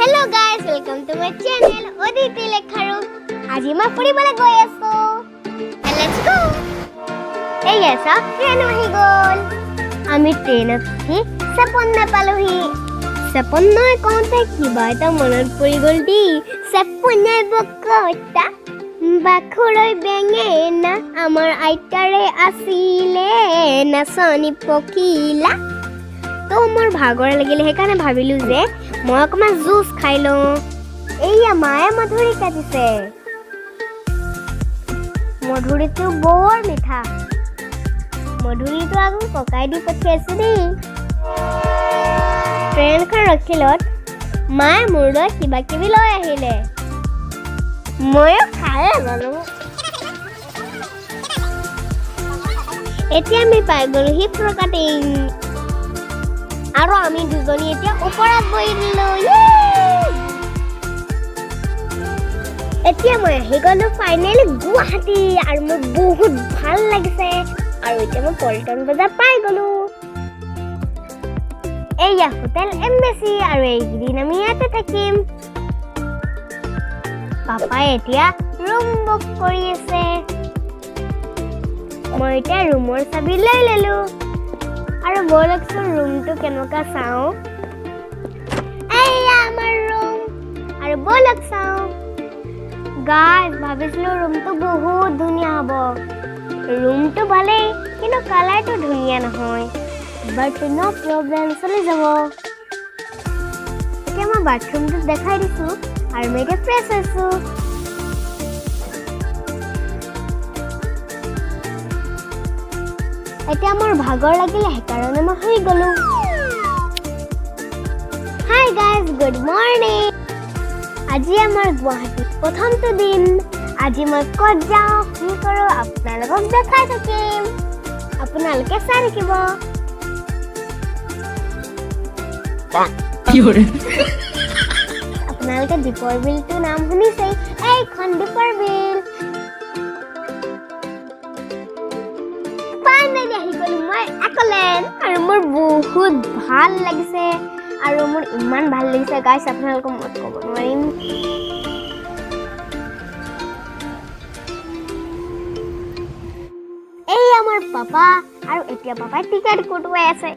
Hello guys, welcome to my channel Oditi Lekharu. আজি মই ফুৰিবলৈ গৈ আছো। Let's go. এই এসা ট্ৰেইন আহি গ'ল। আমি ট্ৰেইনত উঠি চেপন্না পালোহি। চেপন্না কওঁতে কিবা এটা মনত পৰি গ'ল দি। চেপন্নাই বকতা বাখুৰৈ বেঙেনা আমাৰ আইতাৰে আছিলে নাচনি পখিলা। তো মোৰ ভাগৰ লাগিলে সেইকাৰণে ভাবিলো যে মই অকমান জুচ খাই লওঁ। এইয়া মায়ে মধুৰি কাটিছে। মধুৰিটো বৰ মিঠা। মধুৰিটো আকৌ ককাই দি পঠিয়াইছে দেই। ট্ৰেইনখন ৰখিলত মায়ে মোৰ লৈ কিবা কিবি লৈ আহিলে। ময়ো খাই ললো। এতিয়া আমি পাই গ'লোহি ফ্ৰকাটিং। আৰু আমি দুজনী এতিয়া ওপৰত বহি দিলো। এতিয়া মই আহি গ'লো ফাইনেলি গুৱাহাটী আৰু মোৰ বহুত ভাল লাগিছে। আৰু এতিয়া মই পল্টন বজাৰ পাই গ'লো। এইয়া হোটেল এম্বেচি আৰু এইকেইদিন আমি ইয়াতে থাকিম। পাপাই এতিয়া ৰুম বুক কৰি আছে। মই এতিয়া ৰুমৰ চাবি লৈ ললো। আৰু বলকচোন ৰুমটো কেনেকুৱা চাওঁ। এইয়া আমাৰ ৰুম। আৰু বলক চাওঁ। গাইজ ভাবিছিলো ৰুমটো বহুত ধুনীয়া হ'ব। ৰুমটো ভালেই কিন্তু কালাৰটো ধুনীয়া নহয়। বাট নো প্ৰব্লেম, চলি যাব। এতিয়া মই বাথৰুমটো দেখাই দিছো আৰু মই এতিয়া ফ্ৰেছ হৈছো। এতিয়া মোৰ ভাগৰ লাগিলে সেইকাৰণে মই শুই গ'লো। Hi guys, good morning. আজি আমাৰ গুৱাহাটীত প্ৰথমটো দিন। আজি মই ক'ত যাওঁ কি কৰোঁ আপোনালোকক দেখাই থাকিম। আপোনালোকে চাই থাকিব। আপোনালোকে দীপৰ বিলটো নাম শুনিছেই। এইখন দীপৰ বিল। ফাইনেলি আহি গ'লো মই একলেণ্ড আৰু মোৰ বহুত ভাল লাগিছে। আৰু মোৰ ইমান ভাল লাগিছে গাইছ, আপোনালোকক মই ক'ব নোৱাৰিম। এই আমাৰ পাপা আৰু এতিয়া পাপাই টিকেট কটোৱাই আছে।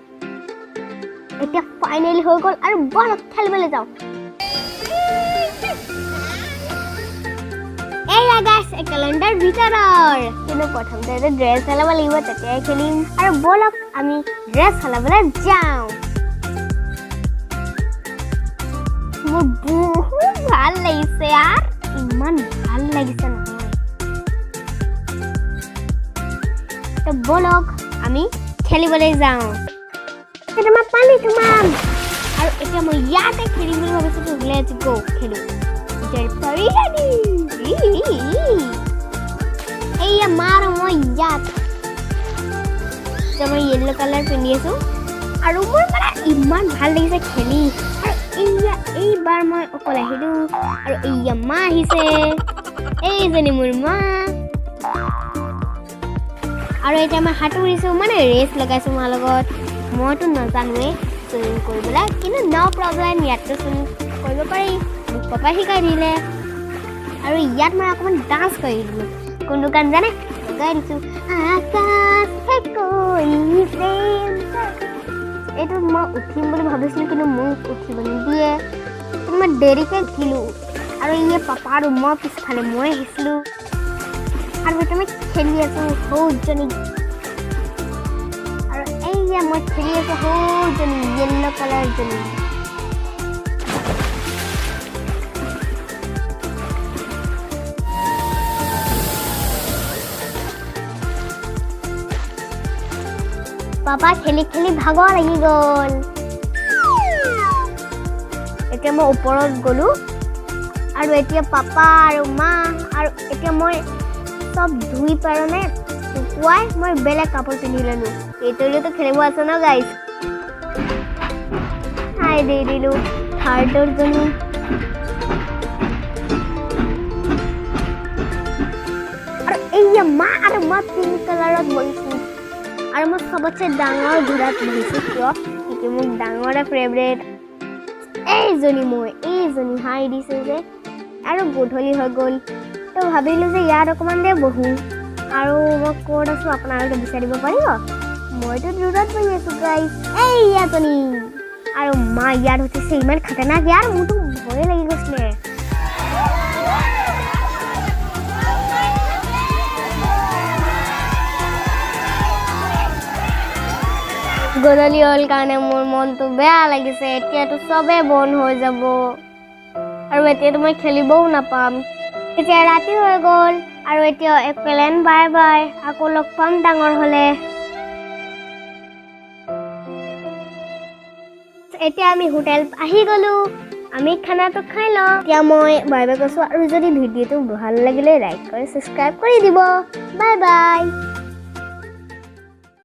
এতিয়া ফাইনেলি হৈ গ'ল আৰু বলক খেলিবলৈ যাওঁ। এইয়া গাইছ একলেণ্ডৰ ভিতৰৰ। কিন্তু প্ৰথমতে ড্ৰেছ সলাব লাগিব, তেতিয়াই খেলিম। আৰু বলক আমি ড্ৰেছ সলাবলৈ যাওঁ। মোৰ বহুত ভাল লাগিছে यार, ইমান ভাল লাগিছে নহয়। তো বলক আমি খেলিবলৈ যাওঁ। এতিয়া মই পানী সোমাম আৰু এতিয়া মই ইয়াতে খেলিম বুলি ভাবিছোঁ। লেটছ গো খেলো। এইয়া মাৰ মই ইয়াত মই য়েল্লো কালাৰ পিন্ধি আছো আৰু মোৰ মানে ইমান ভাল লাগিছে খেলি। এইয়া এইবাৰ মই অকলে আহিলো আৰু এইয়া মা আহিছে। এইজনী মোৰ মা। আৰু এতিয়া মই সাঁতুৰিছো, মানে ৰেচ লগাইছো মাৰ লগত। মইতো নাজানোৱে চুইমিং কৰিবলৈ, কিন্তু ন প্ৰব্লেম, ইয়াততো চুইমিং কৰিব পাৰি। মোক পাপাই শিকাই দিলে। আৰু ইয়াত মই অকণমান ডান্স কৰি দিলো। কোনটো গান জানে? গাই দিছো। এইটো মই উঠিম বুলি ভাবিছিলো কিন্তু মোক উঠিব নিদিয়ে। মই দেৰিকৈ উঠিলো। আৰু ইয়ে পাপা আৰু মই পিছফালে মই আহিছিলো। আৰু এতিয়া মই খেলি আছো সৌজনী। আৰু এইয়া মই খেলি আছো সৌজনী য়েল্লো কালাৰ জনী। পাপা খেলি খেলি ভাগৰ লাগি গ'ল। এতিয়া মই ওপৰত গ'লো আৰু এতিয়া পাপা আৰু মা আৰু এতিয়া মই চব ধুই পাৰণে শুকুৱাই মই বেলেগ কাপোৰ পিন্ধি ল'লো। এইটোলৈতো খেলিব আছে ন গাইছ। হাই দি দিলো হাৰ্টৰ জনী। আৰু এইয়া মা আৰু মই পিংক কালাৰত বহিছো। আৰু মই চবতছে ডাঙৰ ঘোঁৰাত বহিছো। কিয়? সেইটো মোক ডাঙৰে ফেভৰেট। এইজনী মই এই এইজনী হাঁহি দিছে যে আৰু গধূলি হৈ গ'ল তো ভাবিলোঁ যে ইয়াত অকণমান দেৰি বহোঁ আৰু মই ক'ত আছোঁ আপোনালোকে বিচাৰি দিব পাৰিব মইতো দূৰত বহি আছোঁ গাইছ এই ইয়াতনি আৰু মা ইয়াত উঠিছে ইমান খাতাৰনাক ইয়াৰ মোৰতো ভয়ে লাগি গৈছিলে গধূলি হ'ল কাৰণে মোৰ মনটো বেয়া লাগিছে এতিয়াতো চবেই বন্ধ হৈ যাব আৰু এতিয়াতো মই খেলিবও নাপাম এতিয়া ৰাতি হৈ গ'ল আৰু এতিয়া একপ্লেন বাই বাই আকৌ লগ পাম ডাঙৰ হ'লে এতিয়া আমি হোটেল আহি গ'লোঁ আমি খানাটো খাই লওঁ এতিয়া মই বাই বাই কৈছোঁ আৰু যদি ভিডিঅ'টো ভাল লাগিলে লাইক কৰি ছাবস্ক্ৰাইব কৰি দিব বাই বাই